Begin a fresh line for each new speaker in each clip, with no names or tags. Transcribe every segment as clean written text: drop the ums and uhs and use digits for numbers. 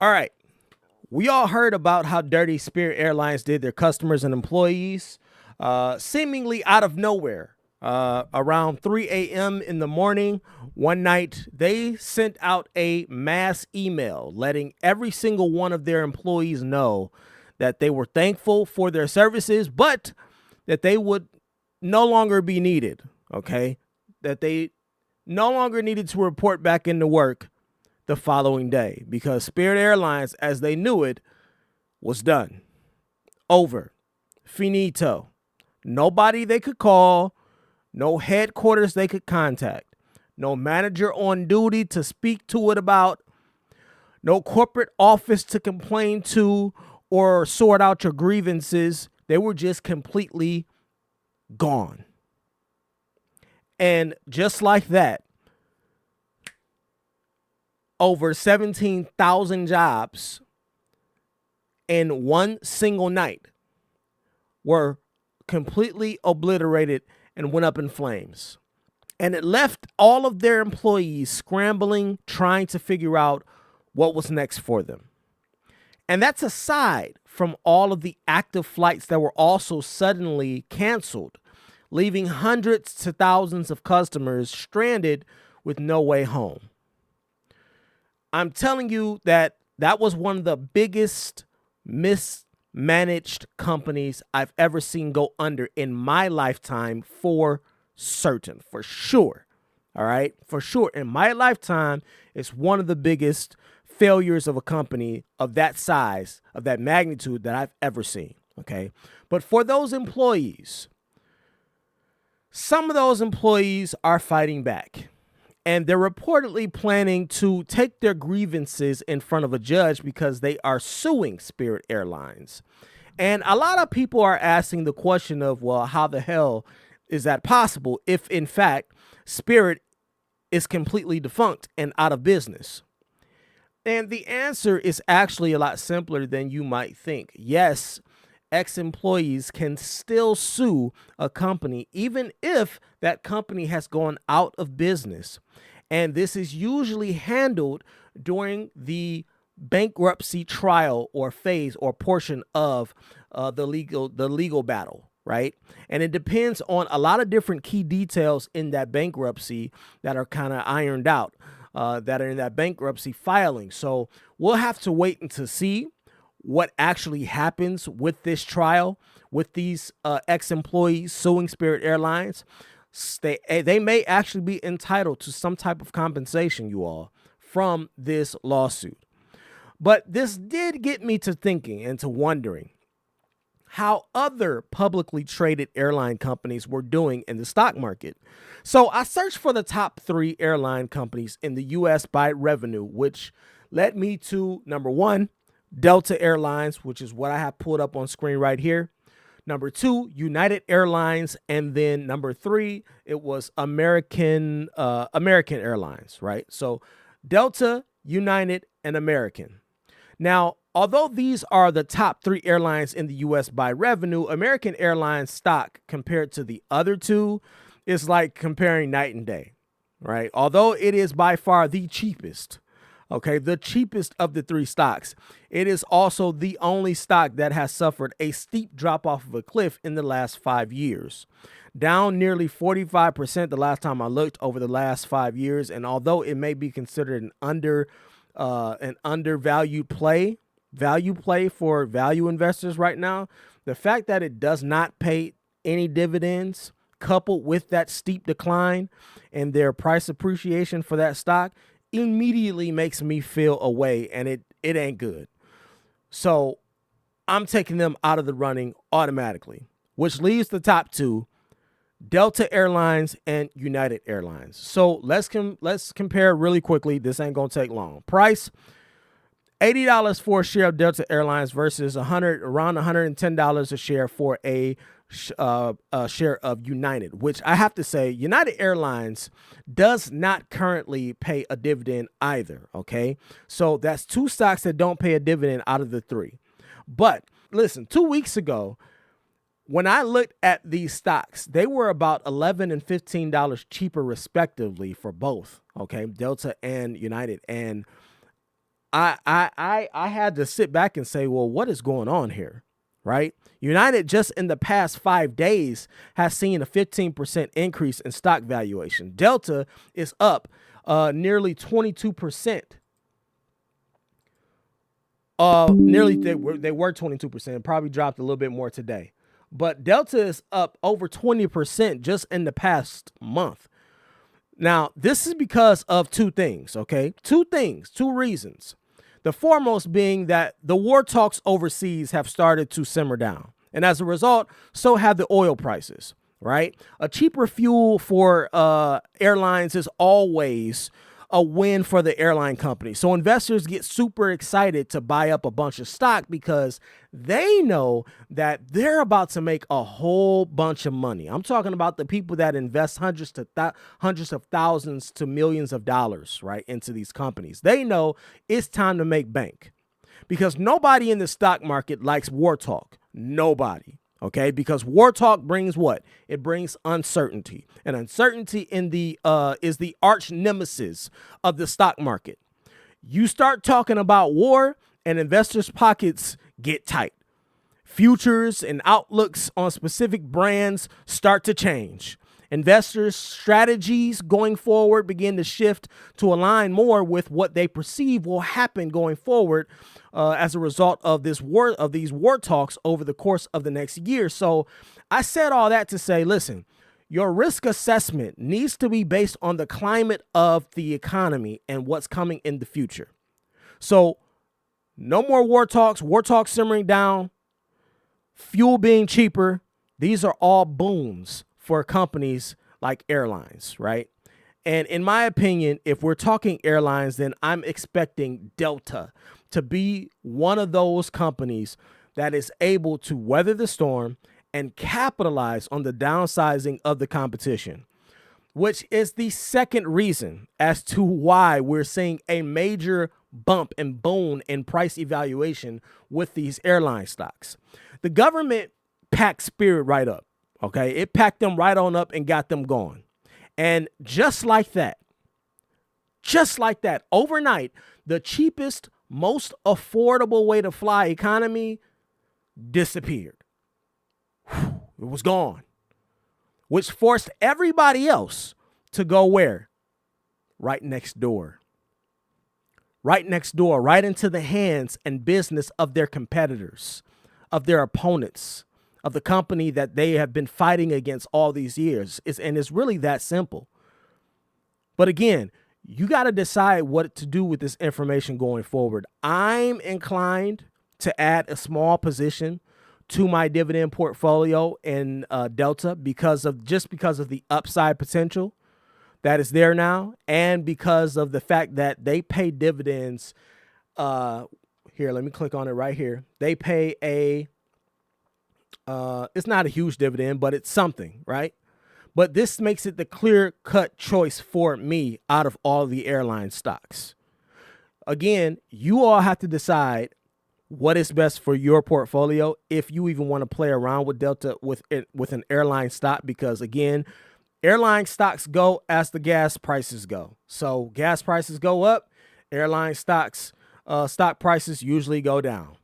All right. We all heard about how dirty Spirit Airlines did their customers and employees, seemingly out of nowhere. Around 3 a.m. in the morning, one night, they sent out a mass email letting every single one of their employees know that they were thankful for their services, but that they would no longer be needed. Okay. That they no longer needed to report back into work the following day because Spirit Airlines, as they knew it, was done. Over. Finito. Nobody they could call, no headquarters they could contact, no manager on duty to speak to it about, no corporate office to complain to or sort out your grievances. They were just completely gone. And just like that, over 17,000 jobs in one single night were completely obliterated and went up in flames. And it left all of their employees scrambling, trying to figure out what was next for them. And that's aside from all of the active flights that were also suddenly canceled, leaving hundreds to thousands of customers stranded with no way home. I'm telling you that that was one of the biggest mismanaged companies I've ever seen go under in my lifetime, for certain, for sure. All right, for sure. In my lifetime, it's one of the biggest failures of a company of that size, of that magnitude that I've ever seen. Okay. But for those employees, some of those employees are fighting back. And they're reportedly planning to take their grievances in front of a judge because they are suing Spirit Airlines. And a lot of people are asking the question of, well, how the hell is that possible if, in fact, Spirit is completely defunct and out of business? And the answer is actually a lot simpler than you might think. Yes, ex-employees can still sue a company even if that company has gone out of business. And this is usually handled during the bankruptcy trial or phase or portion of the legal battle, right? And it depends on a lot of different key details in that bankruptcy that are kind of ironed out, that are in that bankruptcy filing. So we'll have to wait and to see what actually happens with this trial, with these ex-employees suing Spirit Airlines. They may actually be entitled to some type of compensation, you all, from this lawsuit. But this did get me to thinking and to wondering how other publicly traded airline companies were doing in the stock market. So I searched for the top 3 airline companies in the US by revenue, which led me to number 1, Delta Airlines, which is what I have pulled up on screen right here. Number 2, United Airlines, and then number 3, it was American Airlines, right? So Delta, United, and American. Now, although these are the top 3 airlines in the U.S. by revenue, American Airlines stock compared to the other two is like comparing night and day, right? Although it is by far the cheapest, okay, the cheapest of the 3 stocks, it is also the only stock that has suffered a steep drop off of a cliff in the last 5 years, down nearly 45% the last time I looked over the last 5 years. And although it may be considered an undervalued value play for value investors right now, the fact that it does not pay any dividends, coupled with that steep decline and their price appreciation for that stock, immediately makes me feel a way, and it ain't good. So I'm taking them out of the running automatically, which leaves the top 2, Delta Airlines and United Airlines. So let's compare really quickly. This ain't gonna take long. Price: $80 for a share of Delta Airlines versus around $110 a share for a share of United, which I have to say, United Airlines does not currently pay a dividend either. Okay, so that's 2 stocks that don't pay a dividend out of the 3. But listen, 2 weeks ago, when I looked at these stocks, they were about $11 and $15 cheaper respectively for both, okay, Delta and United. And I had to sit back and say, well, what is going on here? Right? United just in the past 5 days has seen a 15% increase in stock valuation. Delta is up nearly 22%. Nearly they were 22%. Probably dropped a little bit more today. But Delta is up over 20% just in the past month. Now, this is because of two things, okay? Two reasons. The foremost being that the war talks overseas have started to simmer down. And as a result, so have the oil prices, right? A cheaper fuel for airlines is always a win for the airline company. So investors get super excited to buy up a bunch of stock because they know that they're about to make a whole bunch of money. I'm talking about the people that invest hundreds of thousands to millions of dollars, right, into these companies. They know it's time to make bank because nobody in the stock market likes war talk. Nobody. Okay, because war talk brings what? It brings uncertainty. And uncertainty in the is the arch nemesis of the stock market. You start talking about war and investors' pockets get tight. Futures and outlooks on specific brands start to change. Investors' strategies going forward begin to shift to align more with what they perceive will happen going forward as a result of these war talks over the course of the next year. So I said all that to say, listen, your risk assessment needs to be based on the climate of the economy and what's coming in the future. So no more war talks simmering down, fuel being cheaper. These are all boons for companies like airlines, right? And in my opinion, if we're talking airlines, then I'm expecting Delta to be one of those companies that is able to weather the storm and capitalize on the downsizing of the competition, which is the second reason as to why we're seeing a major bump and boon in price evaluation with these airline stocks. The government packed Spirit right up. Okay, it packed them right on up and got them going. And just like that, overnight, the cheapest, most affordable way to fly economy disappeared. It was gone, which forced everybody else to go where? Right next door. Right into the hands and business of their competitors, of their opponents, of the company that they have been fighting against all these years. It's really that simple. But again, you got to decide what to do with this information going forward. I'm inclined to add a small position to my dividend portfolio in Delta because of the upside potential that is there now, and because of the fact that they pay dividends. Here, let me click on it right here. They pay it's not a huge dividend, but it's something, right? But this makes it the clear-cut choice for me out of all the airline stocks. Again, you all have to decide what is best for your portfolio if you even want to play around with Delta with an airline stock, because again, airline stocks go as the gas prices go. So gas prices go up, airline stocks, stock prices usually go down.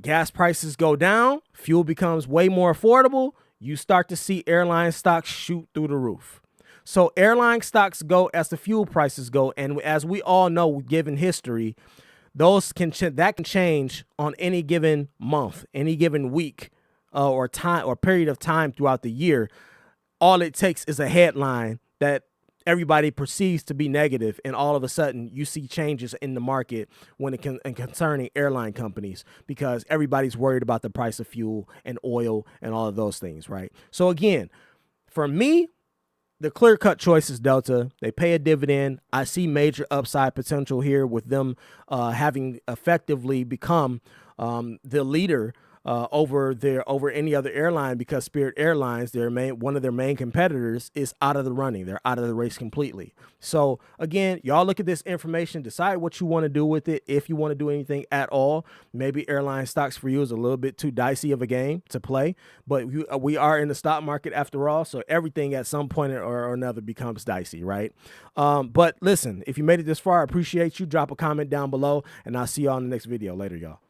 Gas prices go down, fuel becomes way more affordable, you start to see airline stocks shoot through the roof. So airline stocks go as the fuel prices go, and as we all know, given history, that can change on any given month, any given week, or time or period of time throughout the year. All it takes is a headline that everybody perceives to be negative, and all of a sudden you see changes in the market concerning airline companies, because everybody's worried about the price of fuel and oil and all of those things, right? So again, for me, the clear-cut choice is Delta. They pay a dividend. I see major upside potential here with them having effectively become the leader over any other airline, because Spirit Airlines, one of their main competitors, is out of the running. They're out of the race completely. So again, y'all look at this information, decide what you want to do with it. If you want to do anything at all, maybe airline stocks for you is a little bit too dicey of a game to play, but we are in the stock market after all. So everything at some point or another becomes dicey, right? But listen, if you made it this far, I appreciate you. Drop a comment down below, and I'll see y'all in the next video. Later, y'all.